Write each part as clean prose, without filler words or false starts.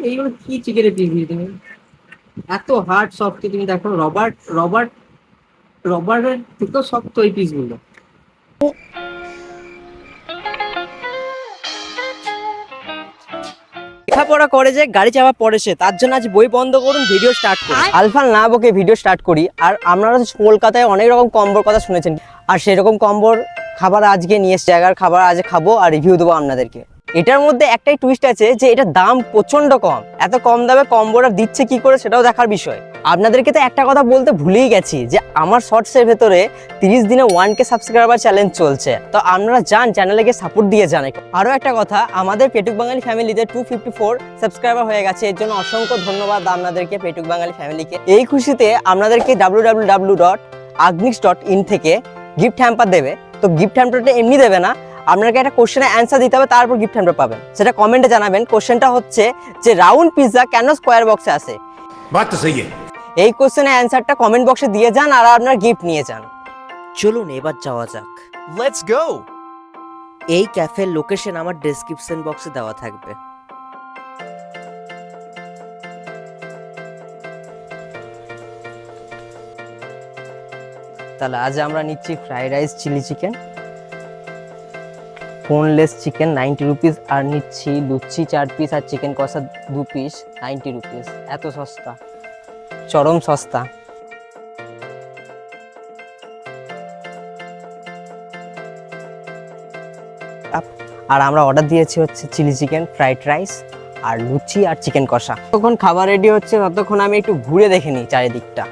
এইগুলো কি চিকেনের পিস দিয়ে তুমি এত হার্ড সফট কি তুমি দেখো রবারের থেকেও শক্ত এই পিসগুলো। লেখাপড়া করে যে গাড়ি চাপা পড়েছে, তার জন্য আজ বই বন্ধ করুন, ভিডিও স্টার্ট করুন। আলফাল না বকে ভিডিও স্টার্ট করি। আর আপনারা কলকাতায় অনেক রকম কম্বোর কথা শুনেছেন, আর সেরকম কম্বোর খাবার আজকে নিয়ে এসে জায়গার খাবার আজ খাবো আর রিভিউ দেবো আপনাদেরকে। এটার মধ্যে একটাই টুইস্ট আছে যে এটার দাম প্রচন্ড কম। এত কম দামে কম্বোটা দিচ্ছে কি করে সেটাও দেখার বিষয়। আপনাদেরকে তো একটা কথা বলতে ভুলেই গেছি যে আমার শর্টসের ভেতরে 30 দিনে 1K সাবস্ক্রাইবার চ্যালেঞ্জ চলছে, তো আপনারা যান চ্যানেলে গিয়ে সাপোর্ট দিয়ে যান। আরও একটা কথা, আমাদের পেটুক বাঙালি ফ্যামিলিতে 254 সাবস্ক্রাইবার হয়ে গেছে, এর জন্য অসংখ্য ধন্যবাদ আপনাদেরকে পেটুক বাঙালি ফ্যামিলিকে। এই খুশিতে আপনাদেরকে www.agnix.in থেকে গিফট হ্যাম্পার দেবে। তো গিফট হ্যাম্পারটা এমনি দেবে না, আপনাকে একটা কোশ্চেনের অ্যান্সার দিতে হবে, তারপর গিফট হ্যাম্পার পাবেন। সেটা কমেন্টে জানাবেন। কোশ্চেনটা হচ্ছে যে রাউন্ড পিৎজা কেন স্কোয়ার বক্সে আসে। বাত তো সহি এই কোশ্চেনের অ্যান্সারটা কমেন্ট বক্সে দিয়ে যান আর আপনার গিফট নিয়ে যান। চলুন এবার যাওয়া যাক। Let's go! এই ক্যাফের লোকেশন আমার ডেসক্রিপশন বক্সে দেওয়া থাকবে। তাহলে আজ আমরা নিচ্ছি fried rice, chilli chicken, boneless chicken 90 rupees, আর নিচ্ছি লুচি 4 পিস আর চিকেন কষা 2 পিস 90 রুপিস। এত সস্তা, চরম সস্তা। আর আমরা অর্ডার দিয়েছি হচ্ছে চিলি চিকেন, ফ্রাইড রাইস আর লুচি আর চিকেন কষা। তখন খাবার রেডি হচ্ছে, ততক্ষণ আমি একটু ঘুরে দেখে নিই চারিদিকটা।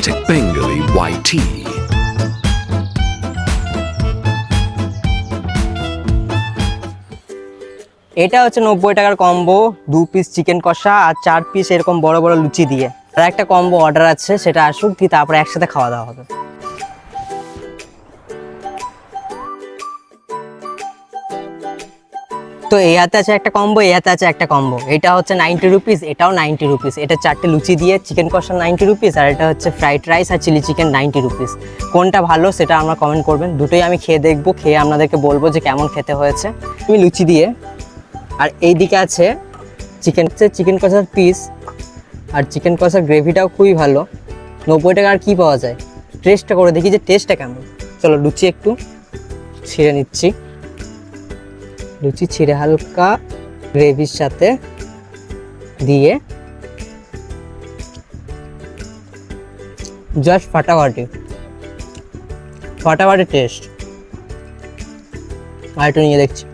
Patek Bengali YT. এটা হচ্ছে 90 টাকার কম্বো, 2 পিস চিকেন কষা আর 4 পিস এরকম বড় বড় লুচি দিয়ে। আর একটা কম্বো অর্ডার আছে, সেটা আসুক দিয়ে তারপরে একসাথে খাওয়া দাওয়া হবে। তো এই হাতে আছে একটা কম্বো, এই হাতে আছে একটা কম্বো। এটা হচ্ছে 90 রুপিস, এটাও 90 রুপিস। এটা 4টে লুচি দিয়ে চিকেন কষা 90 রুপিস, আর এটা হচ্ছে ফ্রাইড রাইস আর চিলি চিকেন 90 রুপিস। কোনটা ভালো সেটা আমরা কমেন্ট করবেন। দুটোই আমি খেয়ে দেখবো, খেয়ে আপনাদেরকে বলবো যে কেমন খেতে হয়েছে। আমি লুচি দিয়ে, আর এই দিকে আছে চিকেন কষার পিস, আর চিকেন কষার গ্রেভিটাও খুবই ভালো। 90 টাকা আর কী পাওয়া যায়। টেস্টটা করে দেখি যে টেস্টটা কেমন। চলো লুচি একটু ছিঁড়ে নিচ্ছি। লুচি ছিঁড়ে হালকা গ্রেভির সাথে দিয়ে জাস্ট ফাটাফাটি টেস্ট। আর একটু নিয়ে দেখছি,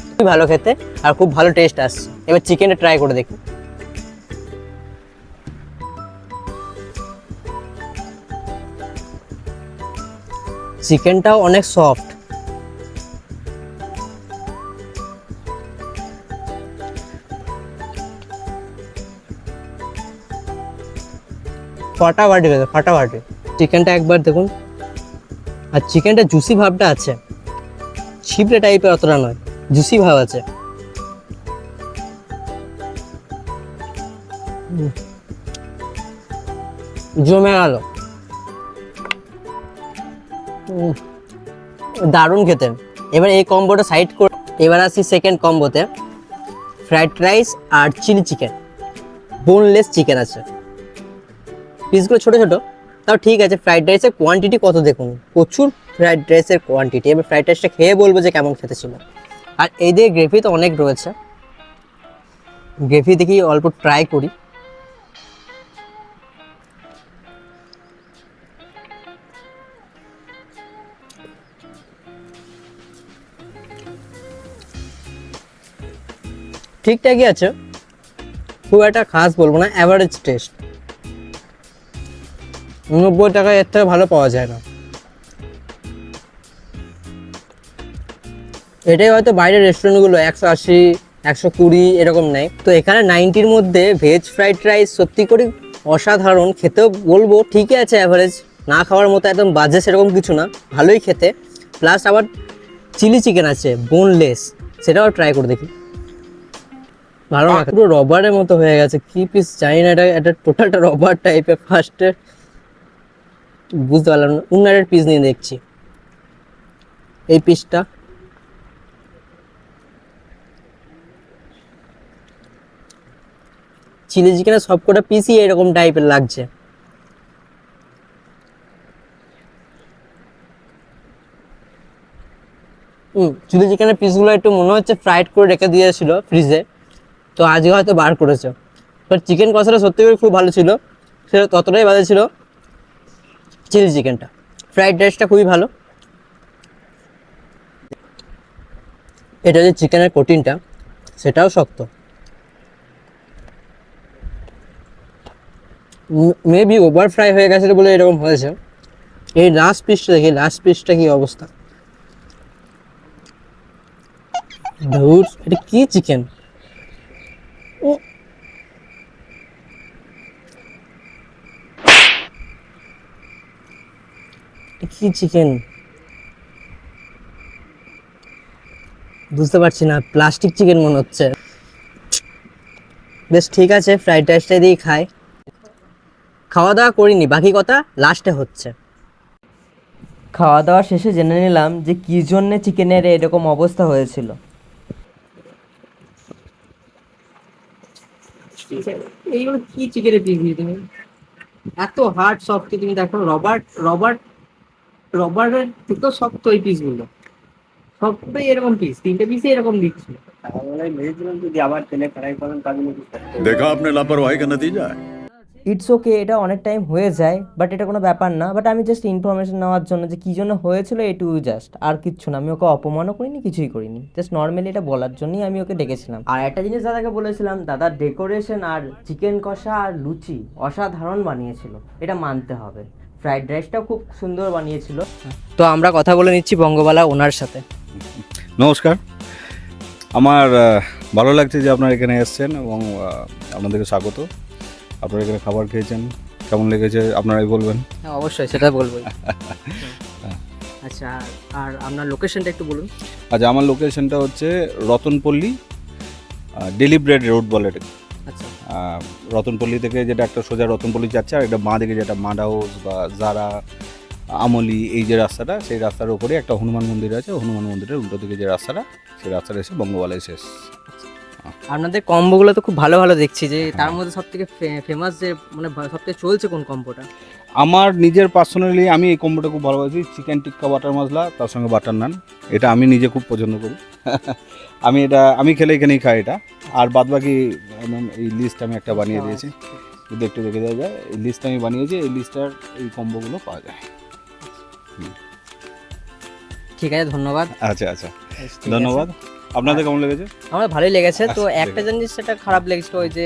খুবই ভালো খেতে আর খুব ভালো টেস্ট আসছে। এবার চিকেনটা ট্রাই করে দেখি। চিকেনটাও অনেক সফট, ফাটাফাটি। চিকেনটা একবার দেখুন, আর চিকেনটা জুসি ভাবটা আছে, ছিপড়ে টাইপের অতটা নয়, জুসি ভাব আছে। জমে গেল, দারুণ খেতে। এবার এই কম্বোটা সাইড করে এবার আসি সেকেন্ড কম্বোতে। ফ্রাইড রাইস আর চিলি চিকেন, বোনলেস চিকেন আছে। পিসগুলো ছোটো ছোটো, তাও ঠিক আছে। ফ্রাইড রাইসের কোয়ান্টিটি কত দেখুন, প্রচুর ফ্রাইড রাইসের কোয়ান্টিটি। এবার ফ্রাইড রাইসটা খেয়ে বলবো যে কেমন খেতে ছিল। আর এই দিয়ে গ্রেভি তো অনেক রয়েছে, গ্রেভি দেখি অল্প ট্রাই করি। ঠিকঠাকই আছে, খুব একটা খাস বলবো না, অ্যাভারেজ টেস্ট। 90 টাকায় এর থেকে ভালো পাওয়া যায় না। এটাই হয়তো বাইরের রেস্টুরেন্টগুলো 180, 120 এরকম নেয়। তো এখানে 90-র মধ্যে ভেজ ফ্রাইড রাইস সত্যি করে অসাধারণ। খেতেও বলবো ঠিকই আছে, অ্যাভারেজ। না খাওয়ার মতো একদম বাজে সেরকম কিছু না, ভালোই খেতে। প্লাস আবার চিলি চিকেন আছে বোনলেস, সেটাও ট্রাই করে দেখি। ভালো না, পুরো রবারের মতো হয়ে গেছে, কি পিস জানি না, এটা টোটালটা রবার টাইপের। ফার্স্টে বুঝতে পারলাম না, উন্নারের পিস নিয়ে দেখছি। এই পিসটা চিলি চিকেনের সবকটা পিসই এরকম টাইপের লাগছে। চিলি চিকেনের পিসগুলো একটু মনে হচ্ছে ফ্রাইড করে রেখে দিয়েছিল ফ্রিজে, তো আজকে হয়তো বার করেছে। বাট চিকেন কষাটা সত্যি করে খুব ভালো ছিল, সেটা ততটাই ভালো ছিল চিলি চিকেনটা। ফ্রাইড রাইসটা খুবই ভালো। এটা যে চিকেনের কোটিংটা সেটাও শক্ত, মেবি ওভার ফ্রাই হয়ে গেছে বলে এরকম হয়েছে। এই লাস্ট পিসটা দেখি, লাস্ট পিসটা কি অবস্থা। ধুর, এটা কি চিকেন! কি চিকেন বুঝতে পারছি না, প্লাস্টিক চিকেন মনে হচ্ছে। বেশ ঠিক আছে, ফ্রাইড রাইসটা দিয়েই খাই। খাওয়া দাওয়া করিনি, বাকি কথা লাস্টে হচ্ছে। খাওয়া দাওয়া শেষে জেনে নিলাম যে কী জন্যে চিকেনের এরকম অবস্থা হয়েছিল। এইগুলো কি চিকেনের পিস দিয়ে তুমি, এত হার্ড সফট তুমি দেখো, রবারের থেকেও শক্ত এই পিসগুলো, সবটাই এরকম পিস, 3টে পিসই এরকম দিচ্ছে। देखा आपने लापरवाही का नतीजा है। ইটস ওকে, এটা অনেক টাইম হয়ে যায়, বাট এটা কোনো ব্যাপার না। বাট আমি জাস্ট ইনফরমেশন নেওয়ার জন্য যে কী জন্য হয়েছিল এটুকু, জাস্ট আর কিচ্ছু না। আমি ওকে অপমানও করিনি, কিছুই করিনি, জাস্ট নর্মালি এটা বলার জন্যই আমি ওকে ডেকেছিলাম। আর একটা জিনিস দাদাকে বলেছিলাম, দাদার ডেকোরেশন আর চিকেন কষা আর লুচি অসাধারণ বানিয়েছিল, এটা মানতে হবে। ফ্রাইড রাইসটাও খুব সুন্দর বানিয়েছিল। তো আমরা কথা বলে নিচ্ছি বঙ্গবালা ওনার সাথে। নমস্কার, আমার ভালো লাগছে যে আপনারা এখানে এসেছেন এবং আপনাদেরকে স্বাগত। আপনারা এখানে খাবার খেয়েছেন, কেমন লেগেছে আপনারাই বলবেন। হ্যাঁ অবশ্যই, সেটা বলবোই। আচ্ছা, আর আপনার লোকেশনটা একটু বলুন। আচ্ছা, আমার লোকেশনটা হচ্ছে রতনপল্লী, ডেলি ব্রেড রোড বলে এটাকে। আচ্ছা, রতনপল্লী থেকে যেটা একটা সোজা রতনপল্লী যাচ্ছে, আর এটা বাঁ দিকে যেটা মাড হাউস বা জারা আমলি, এই যে রাস্তাটা, সেই রাস্তার উপরে একটা হনুমান মন্দির আছে। হনুমান মন্দিরের উল্টো দিকে যে রাস্তাটা, সেই রাস্তাটা এসে বঙ্গবালায় শেষ। আপনাদের কম্বোগুলো তো খুব ভালো ভালো দেখছি, যে তার মধ্যে সব থেকে ফেমাস যে মানে সব থেকে চলছে কোন কম্বোটা? আমার নিজের পার্সোনালি আমি এই কম্বোটা খুব ভালোবাসি, চিকেন টিক্কা বাটার মশলা, তার সঙ্গে বাটার নান। এটা আমি নিজে খুব পছন্দ করি। আমি খেলে এখানেই খাই এটা। আর বাদ বাকি এই লিস্ট আমি একটা বানিয়ে দিয়েছি, যদি একটু দেখে দেওয়া যায়। এই লিস্ট আমি বানিয়েছি, এই লিস্টার এই কম্বোগুলো পাওয়া যায়। ঠিক আছে, ধন্যবাদ। আচ্ছা আচ্ছা, ধন্যবাদ। আপনাদের কেমন লেগেছে? আমার ভালোই লেগেছে। তো আচ্ছা, একটা জিনিস সেটা খারাপ লেগেছিল, ওই যে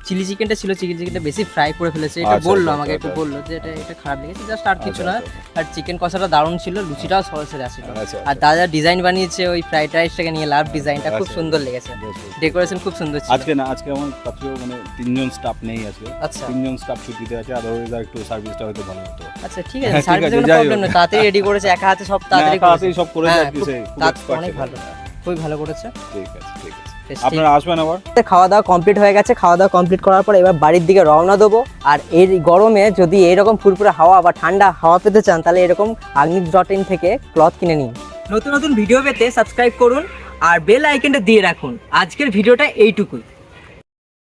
চিলি চিকেনটা ছিল, চিলি চিকেনটা বেশি ফ্রাই করে ফেলেছে, এটা আচ্ছা, বললো আচ্ছা, আমাকে, একটু আচ্ছা। বললো যে এটা খারাপ লেগেছে, জাস্ট আর কিছু আচ্ছা, না। আচ্ছা। আর চিকেন কষাটা দারুণ ছিল, লুচিটাও সরাসরি আসছিল। আচ্ছা, আর আচ্ছা। দাদা ডিজাইন বানিয়েছে ওই ফ্রাইড রাইসটাকে নিয়ে, লাভ ডিজাইনটা খুব আচ্ছা, সুন্দর লেগেছে, বেশ, বেশ। ডেকোরেশন খুব সুন্দর ছিল। আজকে আমার কাছেও মানে 3জন স্টাফ নেই আজকে। আচ্ছা 3জন স্টাফ ছুটিতে আছে, আদারওয়াইজ আর একটু সার্ভিসটা হয়তো ভালো হতো। আচ্ছা, ঠিক হ্যাঁ, আছে, ঠিক সার্ভিসের আছে, কোনো যাই প্রবলেম হোক। নেই, তাড়াতাড়ি রেডি করেছে, একা হাতে সব তাড়াতাড়ি না, তাড়াতাড়ি সব করেছে হ্যাঁ, আর কি, সেই খুব expert অনেক ছিল। ভালো, খুবই ভালো করেছে। ঠিক আছে, ঠিক আছে। বেশ, আপনারা আসবেন আবার। খাওয়া দাওয়া কমপ্লিট হয়ে গেছে। খাওয়া দাওয়া কমপ্লিট করার পর এবার বাড়ির দিকে রওনা দেবো। আর এই গরমে যদি এরকম ফুরফুরে হাওয়া বা ঠান্ডা হাওয়া পেতে চান, তাহলে এরকম agnik.in থেকে ক্লথ কিনে নিন। নতুন নতুন ভিডিও পেতে সাবস্ক্রাইব করুন আর বেল আইকনটা দিয়ে রাখুন। আজকের ভিডিওটা এইটুকুই।